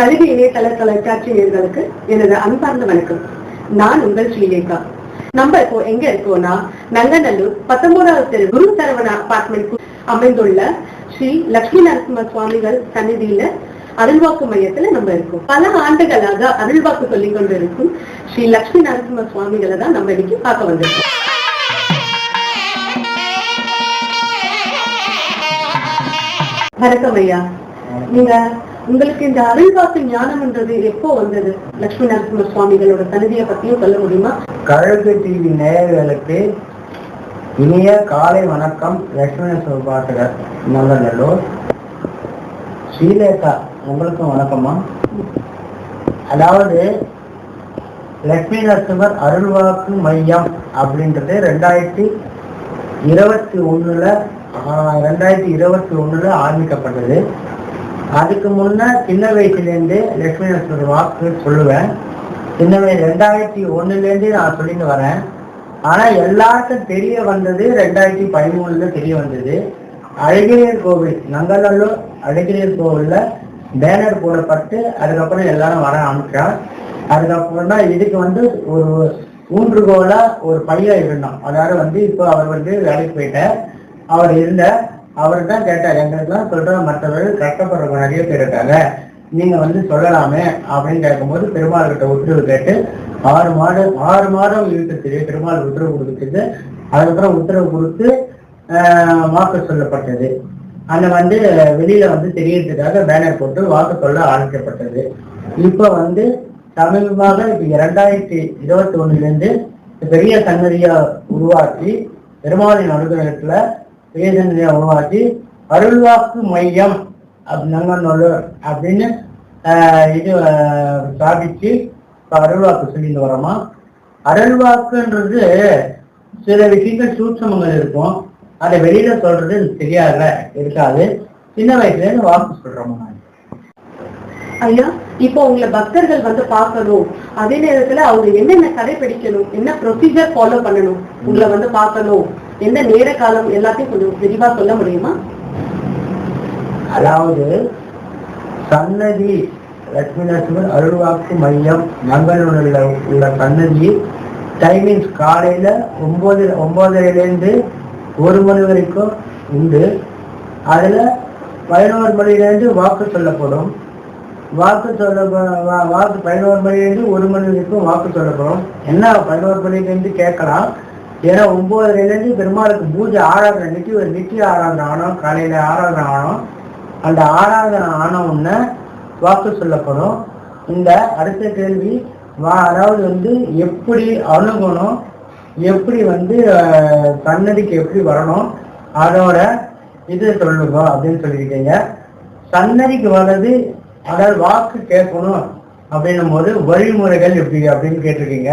கல்வி இணையதள தொலைக்காட்சி நேயர்களுக்கு எனது அன்பார்ந்த வணக்கம். நான் உங்கள் ஸ்ரீலேகா. நம்ம இப்போ எங்க இருக்கோம்னா, நங்கநல்லூர் 19வது தெரு குரு சரவண அபார்ட்மெண்ட் அமைந்துள்ள ஸ்ரீ லட்சுமி நரசிம்ம சுவாமிகள் சந்நிதியில அருள்வாக்கு மையத்துல நம்ம இருக்கோம். பல ஆண்டுகளாக அருள்வாக்கு சொல்லிக் கொண்டிருக்கும் ஸ்ரீ லட்சுமி நரசிம்ம சுவாமிகளை தான் நம்ம இன்னைக்கு பார்க்க வந்திருக்கோம். வணக்கம் ஐயா. நீங்க உங்களுக்கு இந்த அருள்வாக்கு ஞானம்ன்றது எப்போ வந்தது? லட்சுமி நரசிம்ம சுவாமிகளோட சந்நிதியை பத்தியும் சொல்ல முடியுமா? கழகு டிவி நேயர்களுக்கு இனிய காலை வணக்கம். லட்சுமி நரசிம்ம பாட்டகர் நங்கநல்லூர். ஸ்ரீலேகா, உங்களுக்கும் வணக்கமா. அதாவது லட்சுமி நரசிம்மர் அருள்வாக்கு மையம் அப்படின்றது 2021 ஆரம்பிக்கப்பட்டது. அதுக்கு முன்ன சின்ன வயசுலேருந்து லட்சுமி நரசிம்மர் வாக்கு சொல்லுவேன். சின்ன வயசு 2001 நான் சொல்லிட்டு வரேன். ஆனா எல்லாருக்கும் தெரிய வந்தது 2013 தெரிய வந்தது. அழகிரியர் கோவில், நங்கநல்லூர் அழகிரியர் கோவில்ல பேனர் போடப்பட்டு அதுக்கப்புறம் எல்லாரும் வர ஆரம்பிச்சார். அதுக்கப்புறம் தான் இதுக்கு ஒரு ஊன்றுகோலா ஒரு பையன் இருந்தான். அதாவது இப்போ அவர் வேலைக்கு போயிட்டார். அவர் அவர் தான் கேட்டார், எங்களுக்குலாம் சொல்ற மற்றவர்கள் கஷ்டப்படுறவங்க நிறைய பேர் இருக்காங்க, நீங்க சொல்லலாமே அப்படின்னு கேட்கும்போது பெருமாள் கிட்ட உத்தரவு கேட்டு 6 மாதம் இருக்கிறது பெருமாள் உத்தரவு கொடுத்துட்டு அதுக்கப்புறம் உத்தரவு கொடுத்து வாக்கு சொல்லப்பட்டது. அந்த வெளியில தெரியறதுக்காக பேனர் போட்டு வாக்கு சொல்ல ஆரம்பிக்கப்பட்டது. இப்ப சமீபமாக இப்ப 2021 பெரிய சன்னதியா உருவாக்கி பெருமாளின் அனுகிரகத்துல பெரிய சன்னதியா உருவாக்கி அருள்வாக்கு மையம் நங்கநல்லூர் அப்படின்னு இது ஸ்தாபிச்சு இப்ப அருள்வாக்கு சொல்லிட்டு வரோமா. அருள்வாக்குன்றது சில விஷயங்கள் சூட்சமங்கள் இருக்கும், அதை வெளியில சொல்றது தெரியாத இருக்காது. சின்ன வயசுல இருந்து வாக்கு சொல்றோமா. ஐயா, இப்போ உங்களை பக்தர்கள் பார்க்கணும், அதே நேரத்துல அவங்க என்னென்ன கடைபிடிக்கணும், என்ன ப்ரொசீஜர் ஃபாலோ பண்ணணும், உங்களை பார்க்கணும், எந்த நேர காலம் எல்லாத்தையும் கொஞ்சம் விரிவா சொல்ல முடியுமா? அதாவது சன்னதி லட்சுமி நரசிம்மர் அருள்வாக்கு மையம் நங்கநல்லூர்ல உள்ள சன்னதி டைமிங்ஸ் காலையில 9:30 1 மணி வரைக்கும் உண்டு. அதுல 11 மணிலேருந்து வாக்கு சொல்லப்படும். வாக்கு 11 மணிலேருந்து 1 மணி வரைக்கும் வாக்கு சொல்லப்படும். என்ன 11 மணிலேருந்து கேட்கலாம். ஏன்னா 9:30 பெருமாளுக்கு பூஜை ஆராதனை நித்திய ஆராதனை ஆனோம். காலையில ஆராதனை ஆனோம். அந்த ஆராதனை ஆனவுடனே வாக்கு சொல்லப்படும். இந்த அடுத்த கேள்வி அதாவது எப்படி அணுகணும், எப்படி சன்னதிக்கு எப்படி வரணும், அதோட இது சொல்லுங்க அப்படின்னு சொல்லியிருக்கீங்க. சன்னதிக்கு வர்றது, அதாவது வாக்கு கேட்கணும் அப்படின்னும் போது வழிமுறைகள் எப்படி அப்படின்னு கேட்டிருக்கீங்க.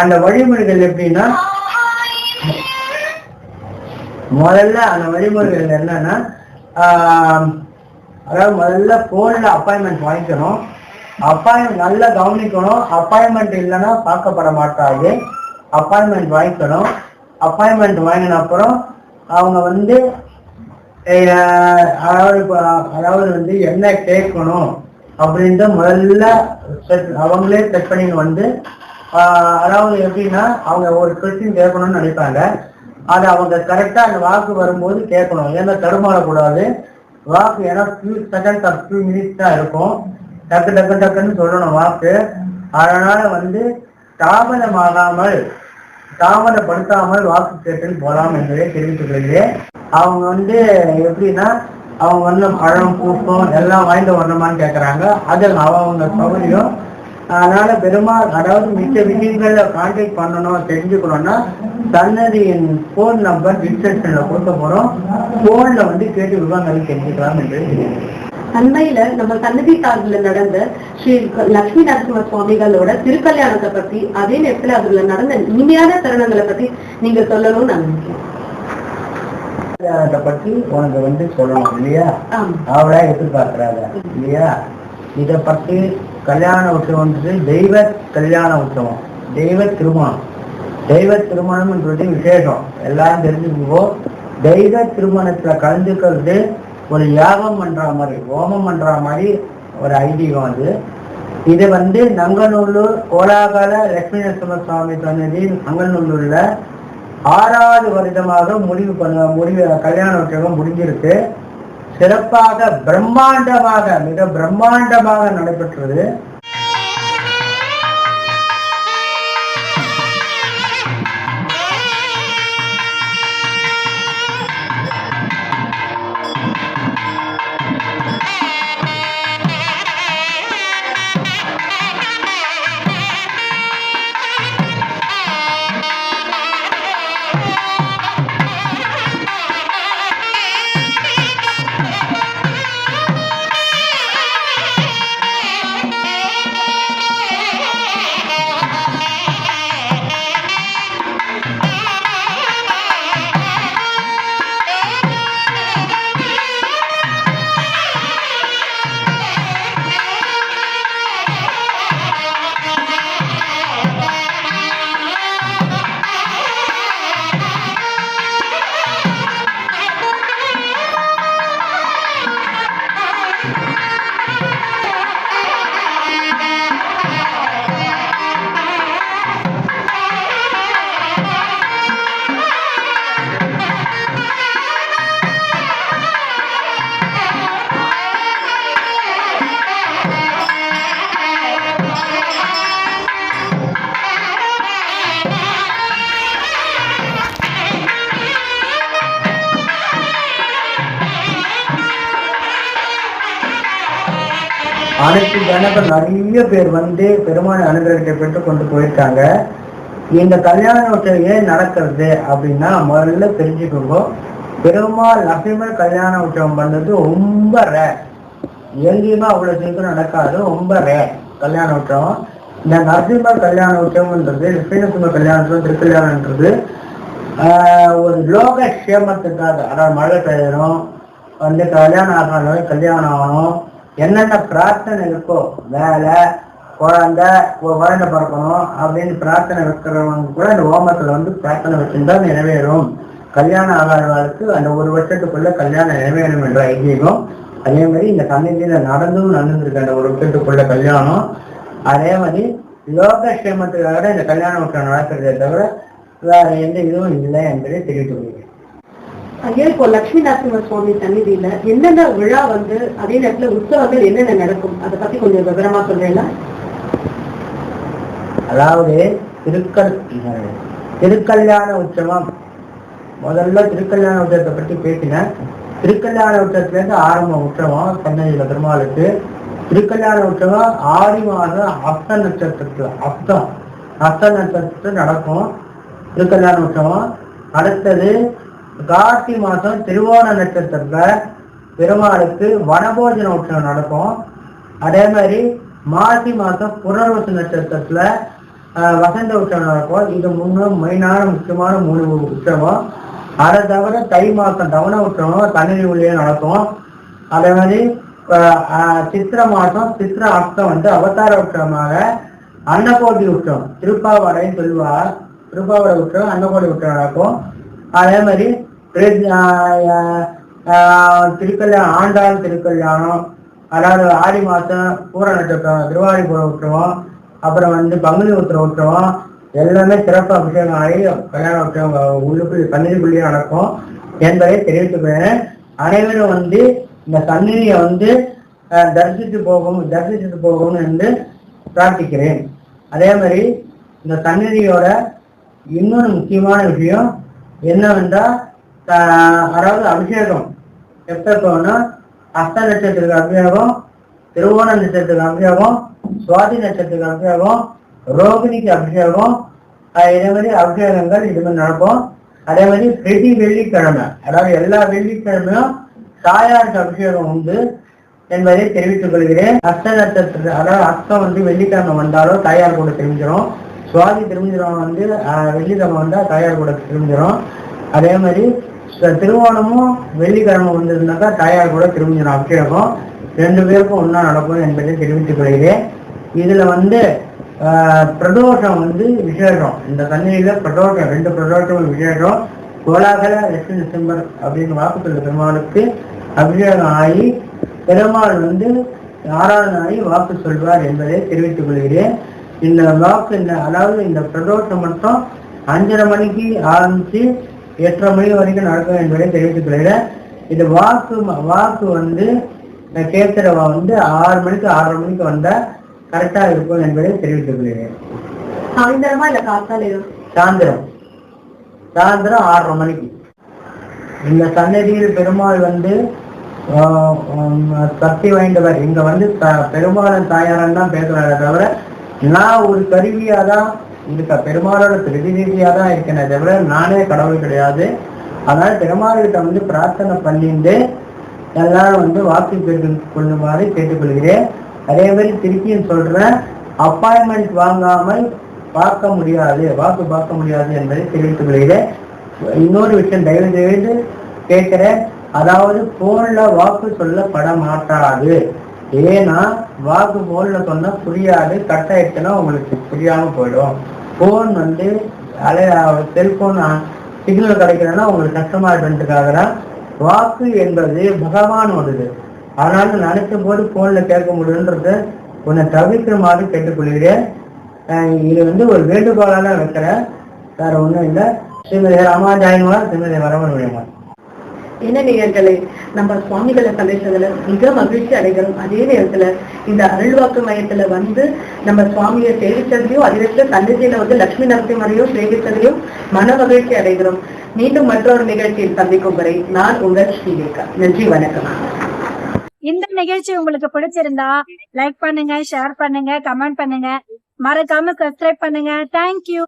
அந்த வழிமுறைகள் எப்படின்னா, முதல்ல அந்த வழிமுறைகள் என்னன்னா, அதாவது முதல்ல போன்ல அப்பாயின்மெண்ட் வாங்கிக்கணும். அப்பாயின்மெண்ட் நல்லா கவனிக்கணும். அப்பாயின்மெண்ட் இல்லைன்னா பார்க்கப்பட மாட்டாது. அப்பாயின்மெண்ட் வாங்கிக்கணும். அப்பாயின்மெண்ட் வாங்கின அப்புறம் அவங்க அதாவது என்ன கேட்கணும் அப்படின்ட்டு முதல்ல அவங்களே செட் பண்ணி அதாவது எப்படின்னா, அவங்க ஒரு கொஸ்டின் கேட்கணும்னு நினைப்பாங்க. அதை அவங்க கரெக்டா அந்த வாக்கு வரும்போது கேட்கணும். ஏன்னா தடுமாறக்கூடாது. வாக்கு ஏன்னா few seconds or few minutes தான் இருக்கும். டக்குன்னு சொல்லணும் வாக்கு. அதனால தாமதப்படுத்தாமல் வாக்கு கேட்டு போலாம் என்பதை தெரிவித்துக் கொள்கிறேன். அவங்க எப்படின்னா, அவங்க பழம் பூக்கம் எல்லாம் வாய்ந்து வரணுமான்னு கேட்கறாங்க. அது அவங்க சௌகரியம். அதனால பெருமாள் அதாவது மிச்ச விஷயங்கள்ல கான்டாக்ட் பண்ணணும், தெரிஞ்சுக்கணும்னா சன்னதியின் போன் நம்பர் டிஸ்கிரிப்ஷன்ல கொடுக்க போறோம். போன்ல கேட்டு விவரங்களை தெரிஞ்சுக்கலாம் என்று அண்மையில நம்ம சன்னதி சார்பில் நடந்த ஸ்ரீ லட்சுமி நரசிம்ம சுவாமிகளோட திருக்கல்யாணத்தை பத்தி, அதே நேரத்துல அதுல நடந்த இனிமையான தருணங்களை பத்தி நீங்க சொல்லணும்னு நான் நினைக்கிறேன். கல்யாணத்தை பத்தி உனக்கு சொல்லணும் இல்லையா, அவளா எதிர்பார்க்கிறாங்க இல்லையா. இத பத்தி கல்யாண உற்சவம் தெய்வ கல்யாண உற்சவம், தெய்வ திருமணம். தெய்வ திருமணம்ன்றது விசேஷம், எல்லாரும் தெரிஞ்சுக்குவோம். தெய்வ திருமணத்துல கலந்துக்கிறது ஒரு யாகம் பண்ற மாதிரி, ஹோமம் பண்ற மாதிரி ஒரு ஐதீகம் அது. இது நங்கநல்லூர் கோலாகல லட்சுமி நரசிம்ம சுவாமி சன்னதி நங்கநல்லூர்ல 6வது வருடமாக கல்யாண உற்சவம் முடிஞ்சிருக்கு. சிறப்பாக மிக பிரம்மாண்டமாக நடைபெற்றது. அனைத்து ஜனங்கள் நிறைய பேர் பெருமான அனுகிரகத்தை பெற்று கொண்டு போயிருக்காங்க. இந்த கல்யாண உற்சவம் ஏன் நடக்கிறது அப்படின்னா முதல்ல தெரிஞ்சுக்கோங்க. பெருமாள் நரசிம்மர் கல்யாண உற்சவம் பண்ணது ரொம்ப ரேர். எங்கேயுமே அவ்வளவு சீக்கிரம் நடக்காது, ரொம்ப ரேர் கல்யாண உற்சவம். இந்த நரசிம்மர் கல்யாண உற்சவம்ன்றது ஸ்ரீநரசிம்மர் கல்யாண உற்சவம் திருக்கல்யாணம்ன்றது ஒரு லோக க்ஷேமத்துக்காக, அதாவது மழை பெய்யணும், கல்யாணம் ஆகணும், கல்யாணம் ஆகணும், என்னென்ன பிரார்த்தனை இருக்கோ, வேலை, குழந்தை பிறக்கணும் அப்படின்னு பிரார்த்தனை வைக்கிறவங்க கூட இந்த ஹோமத்துல பிரார்த்தனை வச்சிருந்தா நிறைவேறும். கல்யாணம் ஆகாதவர்களுக்கு அந்த ஒரு வருஷத்துக்குள்ள கல்யாணம் நிறைவேறும் என்ற ஐதீகம். அதே மாதிரி இந்த சன்னதியில நடந்திருக்கு அந்த ஒரு வருஷத்துக்குள்ள கல்யாணம். அதே மாதிரி லோகக்ஷேமத்துக்காக இந்த கல்யாண உற்சவம் நடக்கிறதே தவிர வேற எந்த இதுவும் இல்லை என்பதை தெரிவித்து கொள்கிறேன். ஐயா, இப்போ லட்சுமி நரசிம்ம சுவாமி சன்னிதியில என்னென்ன விழா அதே நேரத்துல உற்சவங்கள் என்னென்ன நடக்கும், அதை பத்தி கொஞ்சம் விவரமா சொல்றீங்களா? அதாவது திருக்கல்யாண உற்சவம், முதல்ல திருக்கல்யாண உற்சவத்தை பற்றி பேசினேன். திருக்கல்யாண உற்சவத்துல இருந்து ஆரம்ப உற்சவம் சென்னையில பெருமாளுக்கு. திருக்கல்யாண உற்சவம் ஆடி மாதம் அஸ்த நட்சத்திரத்துல நடக்கும் திருக்கல்யாண உற்சவம். அடுத்தது கார்த்தி மாசம் திருவோண நட்சத்திரத்துல பெருமாளுக்கு வனபோஜன உற்சவம் நடக்கும். அதே மாதிரி மாசி மாசம் புனர்வசு நட்சத்திரத்துல வசந்த உற்சவம் நடக்கும். இது மெயினான முக்கியமான 3 உற்சவம். அதை தவிர தை மாசம் தவண உற்சவம் தண்ணீர் உள்ளே நடக்கும். அதே மாதிரி சித்திர மாசம் சித்திர அர்த்தம் அவதார உற்சவமாக அன்னகோடி உற்சவம், திருப்பாவடைன்னு சொல்லுவார், திருப்பாவடை உற்சவம் அன்னகோடி உற்சவம் நடக்கும். அதே மாதிரி திருக்கல்யாணம், ஆண்டாள் திருக்கல்யாணம், அதாவது ஆடி மாசம் பூர நட்சத்திரம் திருவாரிபுர உற்சவம், அப்புறம் பங்குனி உத்திர உற்சவம் எல்லாமே சிறப்பு அபிஷேகம் ஆகி கல்யாண உற்சவம் உள்ளுக்குள்ள சந்நிதிக்குள்ளேயே நடக்கும் என்பதை தெரிவித்துக்கிறேன். அனைவரும் இந்த சந்நிதியை தரிசித்து போகணும் என்று பிரார்த்திக்கிறேன். அதே மாதிரி இந்த சந்நிதியோட இன்னொரு முக்கியமான விஷயம் என்னவென்றால், அதாவது அபிஷேகம் எப்போனா அஸ்த நட்சத்திரத்துக்கு அபிஷேகம், திருவோண நட்சத்திரத்துக்கு அபிஷேகம், சுவாதி நட்சத்திரத்துக்கு அபிஷேகம், ரோகிணிக்கு அபிஷேகம், இதே மாதிரி அபிஷேகங்கள் இதுமாதிரி நடக்கும். அதே மாதிரி பிரதி வெள்ளிக்கிழமை, அதாவது எல்லா வெள்ளிக்கிழமையும் தாயாருக்கு அபிஷேகம் உண்டு என்பதை தெரிவித்துக் கொள்கிறேன். அஸ்த நட்சத்திர, அதாவது அஸ்தம் வெள்ளிக்கிழமை வந்தாலும் தாயார் கூட தெரிஞ்சிடும். சுவாதி திரும்பிஞ்சிரும் வெள்ளிக்கிழமை வந்தா தாயார் கூட தெரிஞ்சிடும். அதே மாதிரி திருவோணமும் வெள்ளிக்கிழமை வந்திருந்தாக்கா தாயார் கூட திரும்பிஞ்சிடும் அபிஷேகம். 2 பேருக்கும் ஒன்னா நடக்கும் என்பதை தெரிவித்துக் கொள்கிறேன். இதுல பிரதோஷம் விசேஷம். இந்த சன்னதியில பிரதோஷம் 2 பிரதோஷம் விசேஷம். கோலாகல லட்சுமி நரசிம்மர் அப்படின்னு வாக்குத்தல் பெருமாளுக்கு அபிஷேகம் ஆகி பெருமாள் 6வது நாளில் வாக்கு சொல்வார் என்பதை தெரிவித்துக் கொள்கிறேன். இந்த வாக்கு அதாவது இந்த பிரதோஷம் மட்டும் 5:30 மணிக்கு ஆரம்பிச்சு 8:30 மணி வரைக்கும் நடக்கும் என்பதை தெரிவித்துக் கொள்கிறேன். இந்த வாக்கு வந்து கேட்கிறவா வந்து 6 மணிக்கு 6:30 மணிக்கு வந்தா கரெக்டா இருக்கும் என்பதை தெரிவித்துக் கொள்கிறேன். சாயந்தரமா இல்ல காத்தாலையா? சாயந்தரம் 6:30 மணிக்கு. இந்த சன்னதியில் பெருமாள் வந்து சக்தி வாய்ந்தவர். இங்க வந்து பெருமாளன் தாயாரன் தான் பேசுறாரு தவிர நான் ஒரு கருவியா தான் இருக்க, பெருமாளோட பிரதிநிதியா தான் இருக்கேனே தவிர நானே கடவுள் கிடையாது. அதனால பெருமாள்கிட்ட வந்து பிரார்த்தனை பண்ணிட்டு எல்லாரும் வந்து வாக்கு கொள்ளுமாறு கேட்டுக்கொள்கிறேன். அதே மாதிரி திருப்பியும் சொல்றேன், அப்பாயின்மெண்ட் வாங்காமல் வாக்கு பார்க்க முடியாது என்பதை தெரிவித்துக் கொள்கிறேன். இன்னொரு விஷயம் தயவு செய்து கேட்கிறேன், அதாவது போன்ல வாக்கு சொல்லப்பட மாட்டாது. ஏன்னா வாக்கு போன்ல சொன்னா புரியாது, கட் ஆயிடுச்சுன்னா உங்களுக்கு புரியாம போயிடும். போன் வந்து செல்போன் சிக்னல் கிடைக்கிறதுனா உங்களுக்கு கஷ்டமா இருக்குன்றதுக்காக தான். வாக்கு என்பது பகவானோடது. அதனால நினைச்ச போது போன்ல கேட்க முடியுன்றத உன்னை தவிர்க்குமாறு கேட்டுக்கொள்கிறேன். இது வந்து ஒரு வேண்டுகோளால வைக்கிறேன், வேற ஒண்ணும் இல்லை. ஸ்ரீமதி ராமாஜாயன்மா, ஸ்ரீமதி வரவன் விழியமா. என்ன நேயர்களே, நம்ம சுவாமிகளை சந்திச்சதுல மிக மகிழ்ச்சி அடைகிறோம். அதே நேரத்துல இந்த அருள்வாக்கு மையத்துல வந்து நம்ம சுவாமியை சேவிச்சதையும் அதே நேரத்துல சன்னதியில வந்து லட்சுமி நரசிம்மரையும் சேவிச்சதையும் மன மகிழ்ச்சி அடைகிறோம். மீண்டும் மற்றொரு நிகழ்ச்சியில் சந்திக்கும் வரை நான் உங்கள் ஸ்ரீலேகா. நன்றி, வணக்கம். இந்த நிகழ்ச்சி உங்களுக்கு பிடிச்சிருந்தா லைக் பண்ணுங்க, ஷேர் பண்ணுங்க, கமெண்ட் பண்ணுங்க, மறக்காம சப்ஸ்கிரைப் பண்ணுங்க. தேங்க்யூ.